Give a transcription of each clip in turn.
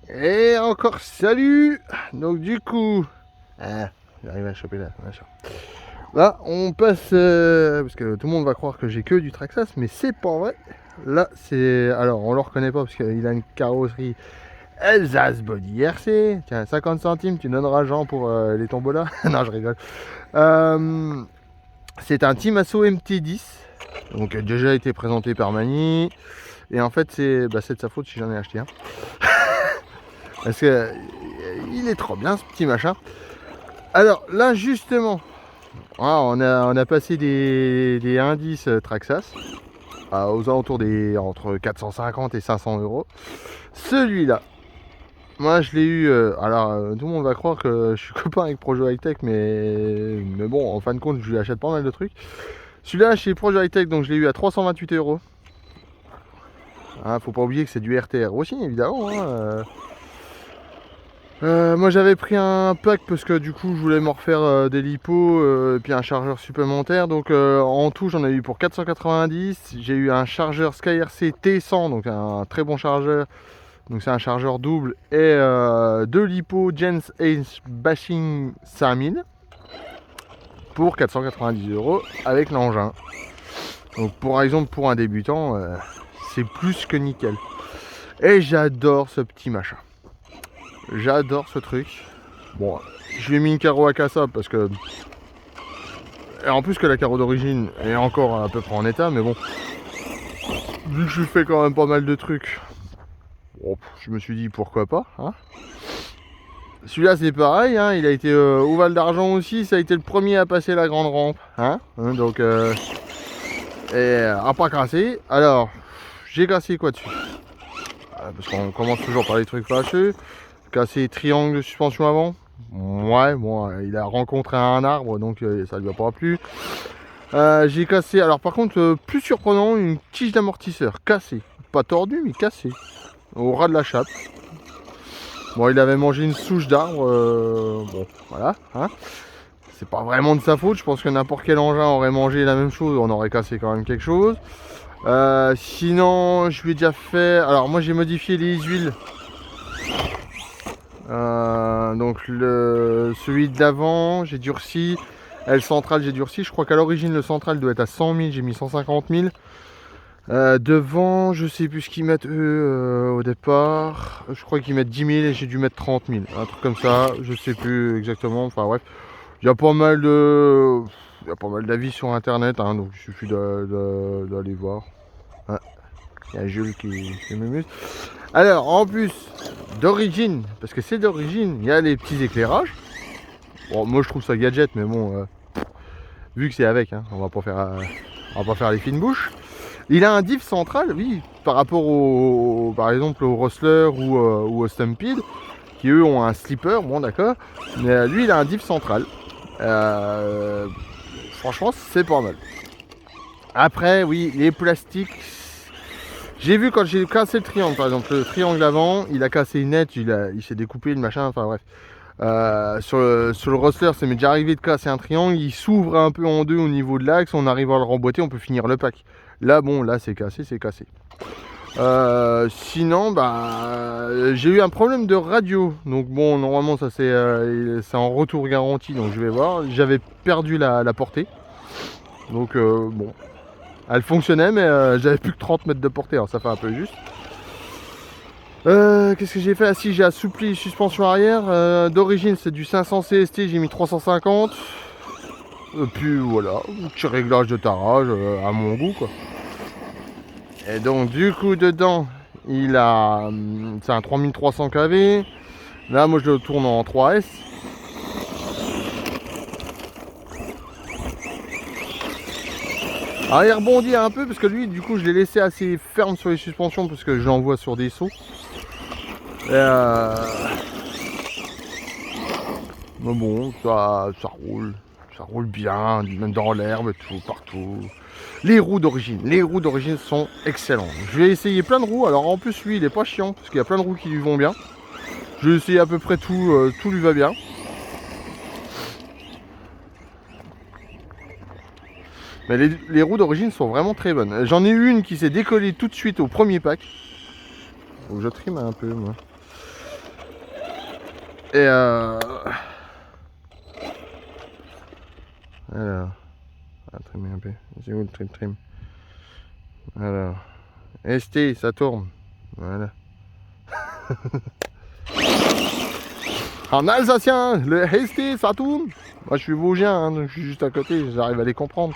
Et encore salut. Donc du coup, j'arrive à choper là, machin. Là, on passe parce que tout le monde va croire que j'ai que du Traxxas, mais c'est pas vrai. Là, c'est alors on le reconnaît pas parce qu'il a une carrosserie Alsace Body RC. Tiens, 50 centimes, tu donneras Jean pour les tombolas. Non, je rigole. Euh, c'est un Team Asso MT10. Donc déjà été présenté par Mani. Et en fait, c'est de sa faute si j'en ai acheté un. Parce que il est trop bien ce petit machin. Alors là justement, on a passé des indices Traxxas aux alentours des entre 450 et 500 euros. Celui-là, moi je l'ai eu. Tout le monde va croire que je suis copain avec Projo High Tech, mais bon, en fin de compte, je lui achète pas mal de trucs. Celui-là chez Projo High Tech, donc je l'ai eu à 328 euros. Faut pas oublier que c'est du RTR aussi, évidemment. Moi j'avais pris un pack parce que du coup je voulais me refaire des lipos et puis un chargeur supplémentaire, donc en tout j'en ai eu pour 490. J'ai eu un chargeur SkyRC T100, donc un très bon chargeur, donc c'est un chargeur double, et deux lipos Jens H Bashing 5000 pour 490 euros avec l'engin. Donc par exemple pour un débutant c'est plus que nickel, et j'adore ce petit machin. J'adore ce truc. Bon, je lui ai mis une carreau à Casa parce que... Et en plus que la carreau d'origine est encore à peu près en état, mais bon. Vu que je fais quand même pas mal de trucs, bon, je me suis dit pourquoi pas. Celui-là c'est pareil, il a été au Val d'Argent aussi, ça a été le premier à passer la grande rampe. Donc, à pas casser. Alors, j'ai cassé quoi dessus? Parce qu'on commence toujours par les trucs fâcheux. Cassé triangle de suspension avant. Ouais, bon, il a rencontré un arbre, donc ça lui a pas plu. J'ai cassé, alors par contre, plus surprenant, une tige d'amortisseur cassée. Pas tordue, mais cassée. Au ras de la chape. Bon, il avait mangé une souche d'arbre. Bon, voilà. C'est pas vraiment de sa faute. Je pense que n'importe quel engin aurait mangé la même chose. On aurait cassé quand même quelque chose. Sinon, je lui ai déjà fait... Alors, moi, j'ai modifié les huiles. Donc celui d'avant j'ai durci, le central j'ai durci, je crois qu'à l'origine le central doit être à 100 000, j'ai mis 150 000. Devant je sais plus ce qu'ils mettent eux au départ, je crois qu'ils mettent 10 000 et j'ai dû mettre 30 000, un truc comme ça, je sais plus exactement, enfin bref. Il y a pas mal d'avis sur internet, donc il suffit d'aller voir. Il y a Jules qui m'amuse. Alors, en plus d'origine, parce que c'est d'origine, il y a les petits éclairages. Bon, moi je trouve ça gadget, mais bon, vu que c'est avec, on va pas faire les fines bouches. Il a un diff central, oui, par rapport par exemple au Rustler ou au Stampede, qui eux ont un slipper, bon d'accord, mais lui il a un diff central. Franchement, c'est pas mal. Après, oui, les plastiques. J'ai vu quand j'ai cassé le triangle, par exemple, le triangle avant, il a cassé net, il s'est découpé le machin, enfin bref. Sur le Rustler, ça m'est déjà arrivé de casser un triangle, il s'ouvre un peu en deux au niveau de l'axe, on arrive à le remboîter, on peut finir le pack. Là, bon, là c'est cassé, c'est cassé. Sinon, j'ai eu un problème de radio, donc bon, normalement ça c'est en retour garanti, donc je vais voir. J'avais perdu la portée, donc bon. Elle fonctionnait, mais j'avais plus que 30 mètres de portée, alors ça fait un peu juste. Qu'est-ce que j'ai fait? Ah si, j'ai assoupli les suspensions arrière. D'origine, c'est du 500 CST, j'ai mis 350. Et puis voilà, un petit réglage de tarage à mon goût, quoi. Et donc, du coup, dedans, c'est un 3300 kV. Là, moi, je le tourne en 3S. Alors il rebondit un peu parce que lui du coup je l'ai laissé assez ferme sur les suspensions parce que je l'envoie sur des sauts. Mais bon, ça roule bien, même dans l'herbe, tout, partout. Les roues d'origine sont excellentes. Je vais essayer plein de roues, alors en plus lui il est pas chiant parce qu'il y a plein de roues qui lui vont bien. Je vais essayer à peu près tout, tout lui va bien. Mais les roues d'origine sont vraiment très bonnes. J'en ai une qui s'est décollée tout de suite au premier pack. Faut que je trime un peu moi. Et alors, trimer un peu. C'est où le trim? Alors, ST, ça tourne. Voilà. En alsacien, le ST, ça tourne. Moi, je suis vosgien, hein, donc je suis juste à côté, j'arrive à les comprendre.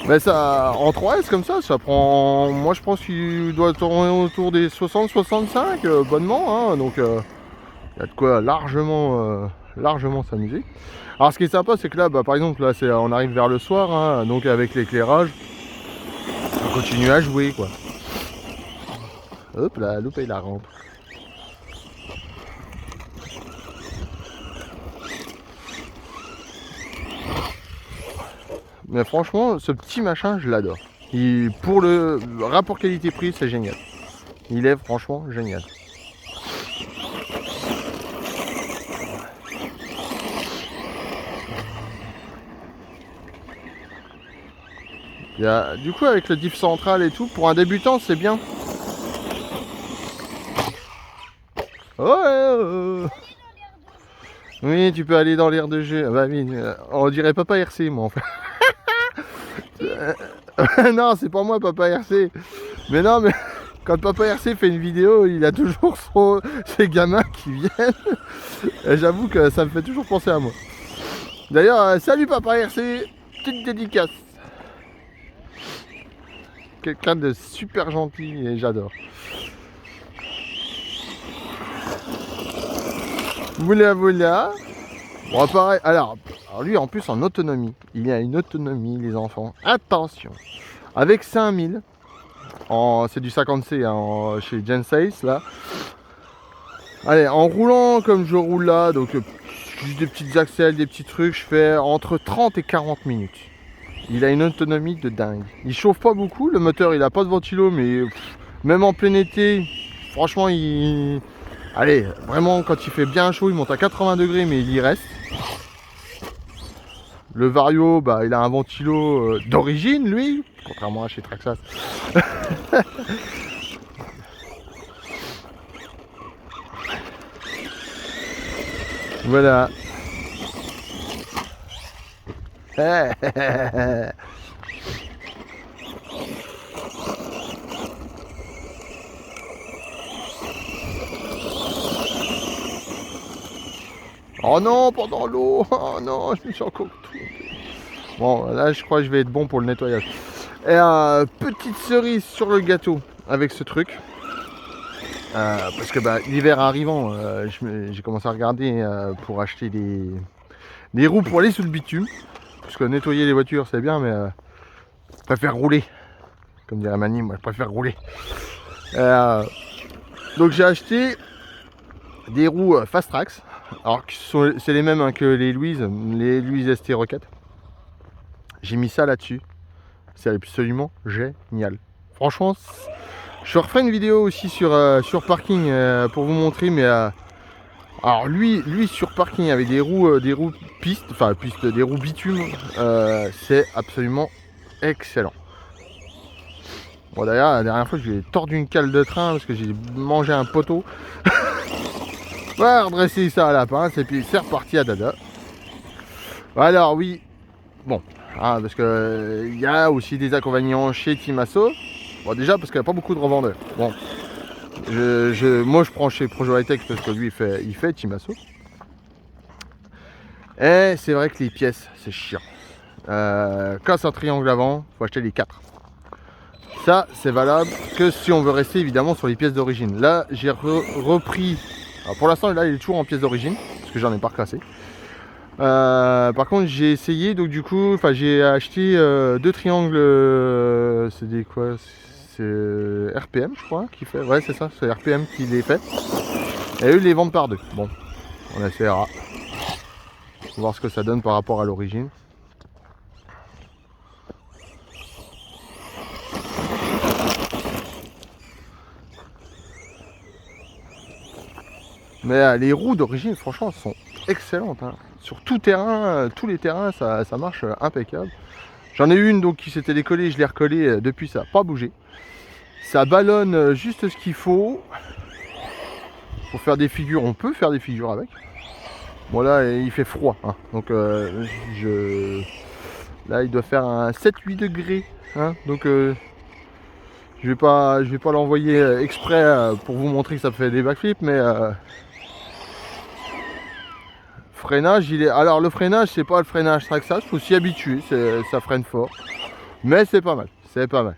Mais ça, en 3S comme ça prend. Moi, je pense qu'il doit tourner autour des 60-65, bonnement, hein, donc il y a de quoi largement s'amuser. Alors ce qui est sympa, c'est que là, par exemple, là on arrive vers le soir, hein, donc avec l'éclairage, on continue à jouer, quoi. Hop là, loupé la rampe. Mais franchement, ce petit machin, je l'adore. Pour le rapport qualité-prix, c'est génial. Il est franchement génial. Du coup, avec le diff central et tout, pour un débutant, c'est bien. Ouais. Oui, tu peux aller dans l'air de jeu. Bah oui, on dirait Papa RC, moi, en fait. Non, c'est pas moi, Papa RC. Mais non, mais quand Papa RC fait une vidéo, il a toujours ses gamins qui viennent. Et j'avoue que ça me fait toujours penser à moi. D'ailleurs, salut Papa RC, petite dédicace. Quelqu'un de super gentil et j'adore. Voilà. Bon, pareil. Alors lui, en plus, en autonomie. Il y a une autonomie, les enfants. Attention. Avec 5000, c'est du 50C hein, chez Gensace, là. Allez, en roulant comme je roule là, donc juste des petites axelles, des petits trucs, je fais entre 30 et 40 minutes. Il a une autonomie de dingue. Il chauffe pas beaucoup, le moteur il a pas de ventilo, mais même en plein été, franchement allez, vraiment quand il fait bien chaud, il monte à 80 degrés, mais il y reste. Le Vario, il a un ventilo d'origine, lui, contrairement à chez Traxxas. Voilà. Oh non, pendant l'eau. Oh non, je me suis encore trompé. Bon, là, je crois que je vais être bon pour le nettoyage. Et petite cerise sur le gâteau avec ce truc. Parce que l'hiver arrivant, j'ai commencé à regarder pour acheter des roues pour aller sous le bitume. Parce que nettoyer les voitures, c'est bien, mais je préfère rouler. Comme dirait Mani, moi, je préfère rouler. Donc, j'ai acheté des roues Fast Trax. Alors, c'est les mêmes hein, que les Louise ST Rocket. J'ai mis ça là-dessus. C'est absolument génial. Franchement, je referai une vidéo aussi sur parking pour vous montrer. Mais alors lui sur parking avec des roues piste, des roues bitume, c'est absolument excellent. Bon d'ailleurs la dernière fois je lui ai tordu une cale de train parce que j'ai mangé un poteau. Ouais, redresser ça à la pince et puis c'est reparti à dada. Alors oui, bon, hein, parce que il y a aussi des inconvénients chez Timasso. Bon déjà parce qu'il n'y a pas beaucoup de revendeurs. Bon, moi je prends chez Projo High Tech parce que lui il fait Timasso. Et c'est vrai que les pièces c'est chiant. Quand c'est un triangle avant, faut acheter les 4. Ça c'est valable que si on veut rester évidemment sur les pièces d'origine. Là j'ai repris. Alors pour l'instant là il est toujours en pièces d'origine parce que j'en ai pas recassé. Par contre j'ai essayé donc du coup j'ai acheté 2 triangles. C'est des quoi? C'est RPM je crois qui fait. Ouais c'est ça, c'est RPM qui les fait. Et eux ils les vendent par 2. Bon, on essaiera. On va voir ce que ça donne par rapport à l'origine. Mais les roues d'origine franchement sont excellentes hein. Sur tout terrain, tous les terrains ça marche impeccable. J'en ai une donc qui s'était décollée, je l'ai recollée, depuis ça n'a pas bougé. Ça ballonne juste ce qu'il faut. pour faire des figures, on peut faire des figures avec. Bon là il fait froid, hein, donc là il doit faire un 7-8 degrés, hein, donc je vais pas l'envoyer exprès pour vous montrer que ça fait des backflips, mais freinage, alors le freinage c'est pas le freinage Traxxas, faut s'y habituer, ça freine fort, mais c'est pas mal, c'est pas mal.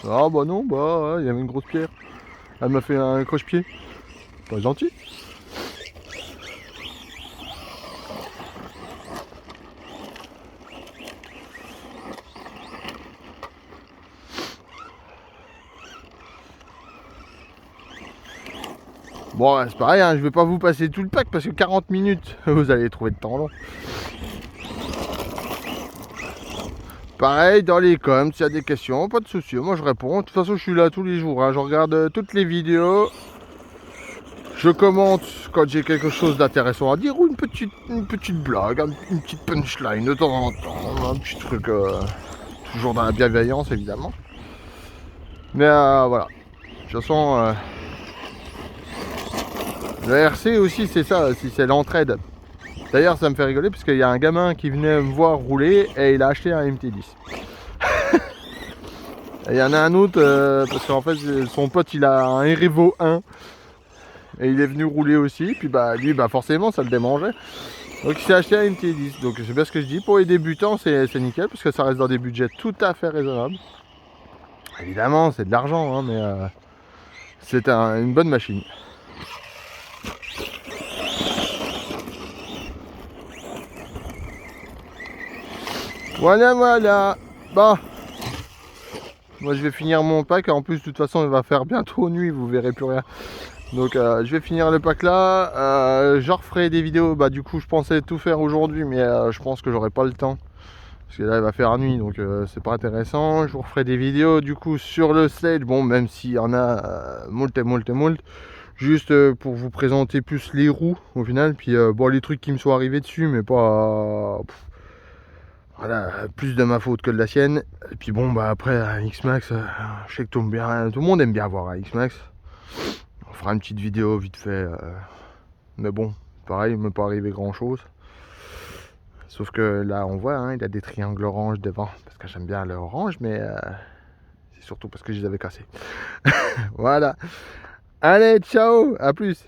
Ah bah non, bah il y avait une grosse pierre. Elle m'a fait un croche-pied. Pas gentil. Bon, c'est pareil, hein, je vais pas vous passer tout le pack parce que 40 minutes, vous allez trouver le temps long. Pareil, dans les coms, s'il y a des questions, pas de soucis, moi je réponds. De toute façon, je suis là tous les jours, hein. Je regarde toutes les vidéos. Je commente quand j'ai quelque chose d'intéressant à dire ou une petite blague, une petite punchline de temps en temps, un petit truc, toujours dans la bienveillance évidemment. Mais voilà, de toute façon, le RC aussi c'est ça, c'est l'entraide. D'ailleurs ça me fait rigoler parce qu'il y a un gamin qui venait me voir rouler et il a acheté un MT10. Et il y en a un autre parce qu'en fait son pote il a un Erevo 1 et il est venu rouler aussi, puis bah lui bah forcément ça le démangeait. Donc il s'est acheté un MT10, donc c'est bien ce que je dis, pour les débutants c'est nickel parce que ça reste dans des budgets tout à fait raisonnables. Évidemment c'est de l'argent hein, mais c'est une bonne machine. Voilà, voilà. Bon. Moi, je vais finir mon pack. En plus, de toute façon, il va faire bientôt nuit. Vous verrez plus rien. Donc, je vais finir le pack là. Je referai des vidéos. Bah, du coup, je pensais tout faire aujourd'hui. Mais je pense que j'aurai pas le temps. Parce que là, il va faire nuit. Donc, c'est pas intéressant. Je vous referai des vidéos, du coup, sur le stage. Bon, même s'il y en a moult. Juste pour vous présenter plus les roues, au final. Puis, bon, les trucs qui me sont arrivés dessus. Mais pas... Voilà, plus de ma faute que de la sienne. Et puis bon, bah après, un X-Max, je sais que tout le monde aime bien voir un X-Max. On fera une petite vidéo vite fait. Mais bon, pareil, il ne m'est pas arrivé grand-chose. Sauf que là, on voit, hein, il a des triangles orange devant. Parce que j'aime bien le orange, mais c'est surtout parce que je les avais cassés. Voilà. Allez, ciao, à plus.